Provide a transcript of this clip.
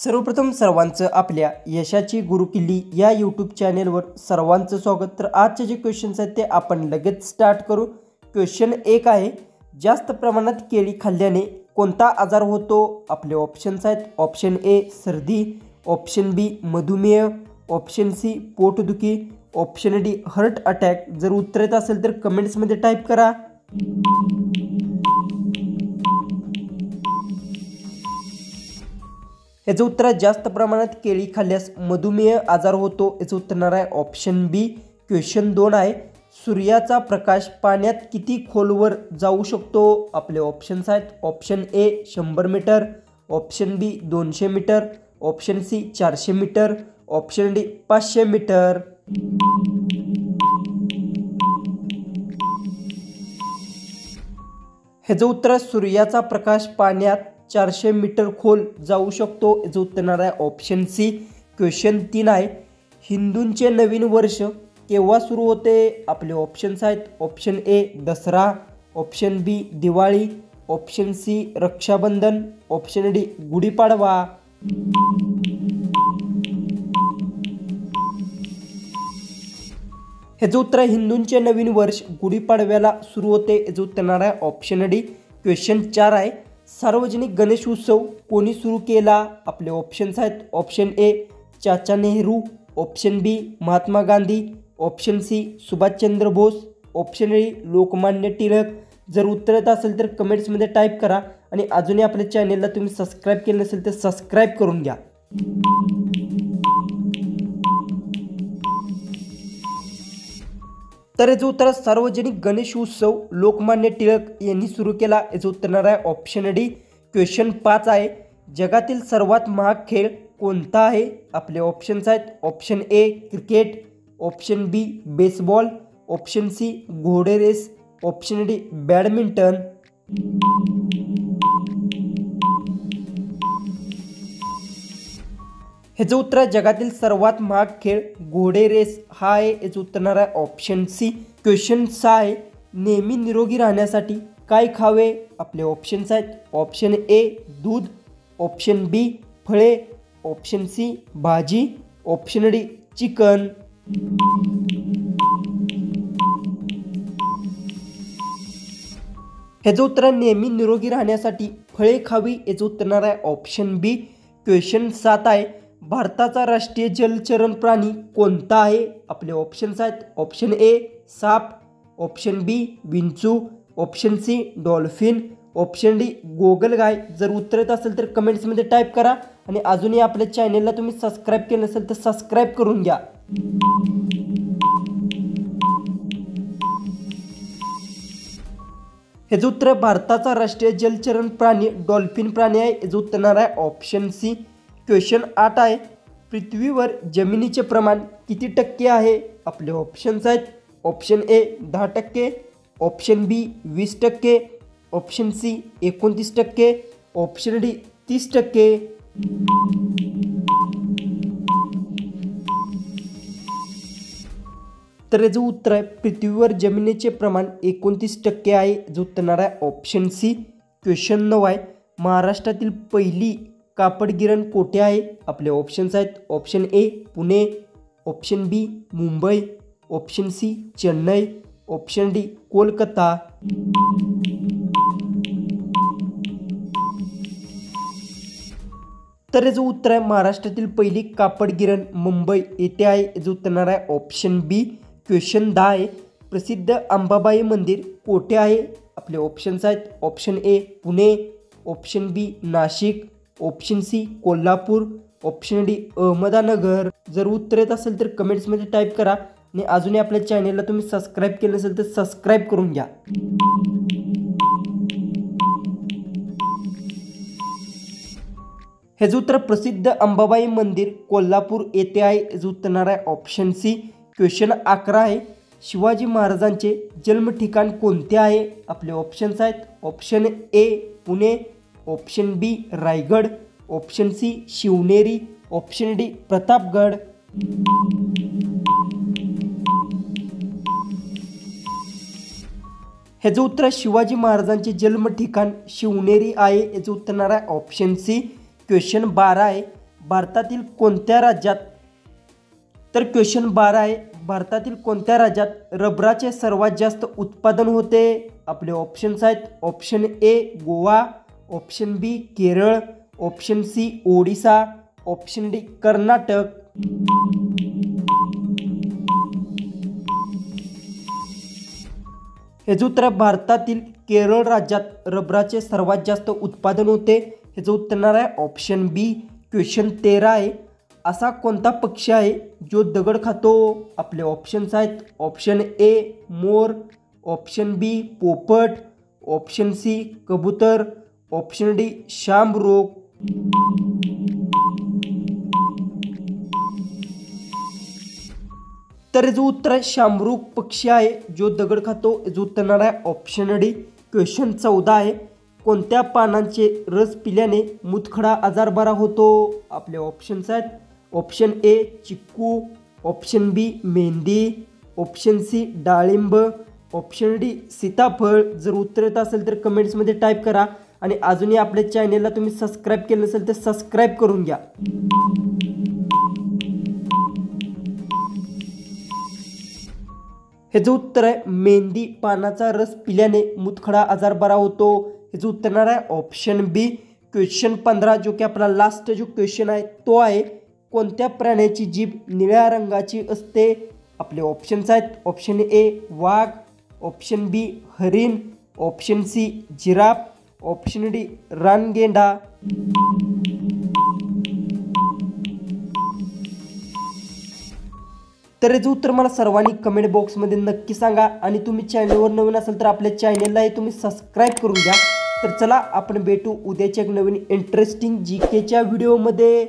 सर्वप्रथम सर्वांचं आपल्या यशाची गुरुकिल्ली या यूट्यूब चॅनेलवर सर्वांचं स्वागत। तर आजचे जे क्वेश्चन्स आहेत ते आपण लगेच स्टार्ट करू। क्वेश्चन 1 आहे, जास्त प्रमाणात केळी खाल्ल्याने कोणता आजार होतो? आपले ऑप्शन्स आहेत, ऑप्शन ए सर्दी, ऑप्शन बी मधुमेह, ऑप्शन सी पोटदुखी, ऑप्शन डी हार्ट अटॅक। जर उत्तर येत असेल तर कमेंट्समध्ये टाईप करा। याचं उत्तर आहे, जास्त प्रमाणात केळी खाल्ल्यास मधुमेह आजार होतो। याचं उत्तर येणार आहे ऑप्शन बी। क्वेश्चन 2 आहे, सूर्याचा प्रकाश पाण्यात किती खोलवर जाऊ शकतो? आपले ऑप्शन्स आहेत, option A 100 metre, option B 200 metre, option C 400 metre, option D 500 metre. ह्याचं उत्तर, सूर्याचा प्रकाश पाण्यात 400 मीटर खोल जाऊ शकतो। याचं उत्तर येणार आहे ऑप्शन सी। क्वेश्चन 3 आहे, हिंदूंचे नवीन वर्ष केव्हा सुरू होते? आपले ऑप्शन्स आहेत, option A Dussehra, option B Diwali, option C Raksha Bandhan, option D Gudi Padwa. ह्याचं उत्तर आहे, हिंदूंचे नवीन वर्ष गुढीपाडव्याला सुरू होते। याचं उत्तर येणार आहे ऑप्शन डी। क्वेश्चन 4 आहे, सार्वजनिक गणेश उत्सव कोणी सुरू केला? आपले ऑप्शन्स आहेत, option A Chacha Nehru, option B Mahatma Gandhi, option C Subhashchandra Bose, option D Lokmanya Tilak. जर उत्तर येत असेल तर कमेंट्समध्ये टाईप करा आणि अजूनही आपल्या चॅनेलला तुम्ही सबस्क्राईब केलं नसेल तर सबस्क्राईब करून घ्या। तर याचं उत्तर, सार्वजनिक गणेश उत्सव लोकमान्य टिळक यांनी सुरू केला। याचं उत्तर येणार आहे ऑप्शन डी। क्वेश्चन 5 आहे, जगातील सर्वात महाग खेळ कोणता आहे? आपले ऑप्शन्स आहेत, option A cricket, option B baseball, option C घोडे रेस, ऑप्शन डी बॅडमिंटन। ह्याचं उत्तर, जगातील सर्वात महाग खेळ घोडे रेस हा आहे। याचं उत्तर येणार आहे ऑप्शन सी। क्वेश्चन 6 आहे, नेहमी निरोगी राहण्यासाठी काय खावे? आपले ऑप्शन्स आहेत, ऑप्शन ए दूध, ऑप्शन बी फळे, ऑप्शन सी भाजी, ऑप्शन डी चिकन। ह्याचं उत्तर, नेहमी निरोगी राहण्यासाठी फळे खावी। याचं उत्तर येणार आहे ऑप्शन बी। क्वेश्चन 7 आहे, भारताचा राष्ट्रीय जलचरण प्राणी कोणता आहे? आपले ऑप्शन्स आहेत, ऑप्शन ए साप, ऑप्शन बी विंचू, option C dolphin, option D गोगलगाय। जर उत्तर येत असेल तर कमेंट्समध्ये टाईप करा आणि अजूनही आपल्या चॅनेलला तुम्ही सबस्क्राईब केलं नसेल तर सबस्क्राईब करून घ्या। याचं उत्तर, भारताचा राष्ट्रीय जलचरण प्राणी डॉल्फिन प्राणी आहे। याचं उत्तर येणार आहे ऑप्शन सी। क्वेश्चन 8 आहे, पृथ्वीवर जमिनीचे प्रमाण किती टक्के आहे? आपले ऑप्शन्स आहेत, option A 10%, option B 20%, option C 29%, option D 30%। तर याचं उत्तर आहे, पृथ्वीवर जमिनीचे प्रमाण 29% आहे। याचं उत्तर येणार आहे ऑप्शन सी। क्वेश्चन 9 आहे, महाराष्ट्रातील पहिली कापड गिरण कोठे आहे? आपले ऑप्शन्स आहेत, option A Pune, option B Mumbai, option C Chennai, option D Kolkata. तर याचं उत्तर आहे, महाराष्ट्रातील पहिली कापड गिरण मुंबई येथे आहे। याचं उत्तर येणार आहे ऑप्शन बी। क्वेश्चन 10 आहे, प्रसिद्ध अंबाबाई मंदिर कोठे आहे? आपले ऑप्शन्स आहेत, option A Pune, option B Nashik, option C Kolhapur, option D Ahmednagar. जर उत्तर येत असेल तर कमेंट्समध्ये टाईप करा आणि अजूनही आपल्या चॅनेलला तुम्ही सबस्क्राईब केलं नसेल तर सबस्क्राईब करून घ्या। ह्याचं उत्तर, प्रसिद्ध अंबाबाई मंदिर कोल्हापूर येथे आहे। याचं उत्तर येणार आहे ऑप्शन सी। क्वेश्चन 11 आहे, शिवाजी महाराजांचे जन्म ठिकाण कोणते आहे? आपले ऑप्शन्स आहेत, option A Pune, option B Raigad, option C Shivneri, option D Pratapgad. ह्याचं उत्तर, शिवाजी महाराजांचे जन्म ठिकाण शिवनेरी आहे। याचं उत्तर येणार आहे ऑप्शन सी। क्वेश्चन 12 आहे, भारतातील कोणत्या राज्यात, तर क्वेश्चन 12 आहे, भारतातील कोणत्या राज्यात रबराचे सर्वात जास्त उत्पादन होते? आपले ऑप्शन्स आहेत option A Goa, option B Kerala, option C Odisha, option D Karnataka. हे जे उत्तर भारतातील केरळ राज्यात रबराचे सर्वात जास्त उत्पादन होते. हे जे उत्तर आहे ऑप्शन बी. क्वेश्चन 13 आहे, असा कोणता पक्षी आहे जो दगड खातो? आपले ऑप्शन्स आहेत ऑप्शन ए मोर, ऑप्शन बी पोपट, ऑप्शन सी कबूतर, ऑप्शन डी शामरोग. तर जो उत्तर आहे शामरुग पक्षी आहे जो दगड खातो. जो उत्तर आहे ऑप्शन डी. क्वेश्चन 14 आहे, कोणत्या पानांचे रस पिल्याने मुतखडा आजार बरा होतो? आपले ऑप्शन्स आहेत ऑप्शन ए चिक्कू, ऑप्शन बी मेहंदी, ऑप्शन सी डाळिंब, ऑप्शन डी सीताफळ. जर उत्तर येत असेल तर कमेंट्समध्ये टाईप करा आणि अजूनही आपल्या चॅनेलला तुम्ही सबस्क्राईब केलं नसेल तर सबस्क्राईब करून घ्या. हे जे उत्तर आहे मेहंदी पानाचा रस पिल्याने मुतखडा आजार बरा होतो. हे जे उत्तर आहे ऑप्शन बी. क्वेश्चन 15 जो की आपला लास्ट जो क्वेश्चन आहे तो आहे, कोणत्या प्राण्याची जीभ निळ्या रंगाची असते? आपले ऑप्शन्स आहेत ऑप्शन ए वाघ, ऑप्शन बी हरिण, ऑप्शन सी जिराफ, ऑप्शन डी रानगेंडा. तर याचं उत्तर मला सर्वांनी कमेंट बॉक्समध्ये नक्की सांगा आणि तुम्ही चॅनलवर नवीन असाल तर आपल्या चॅनललाही तुम्ही सबस्क्राईब करून घ्या. तर चला आपण भेटू उद्याच्या एक नवीन इंटरेस्टिंग जीकेच्या व्हिडिओमध्ये.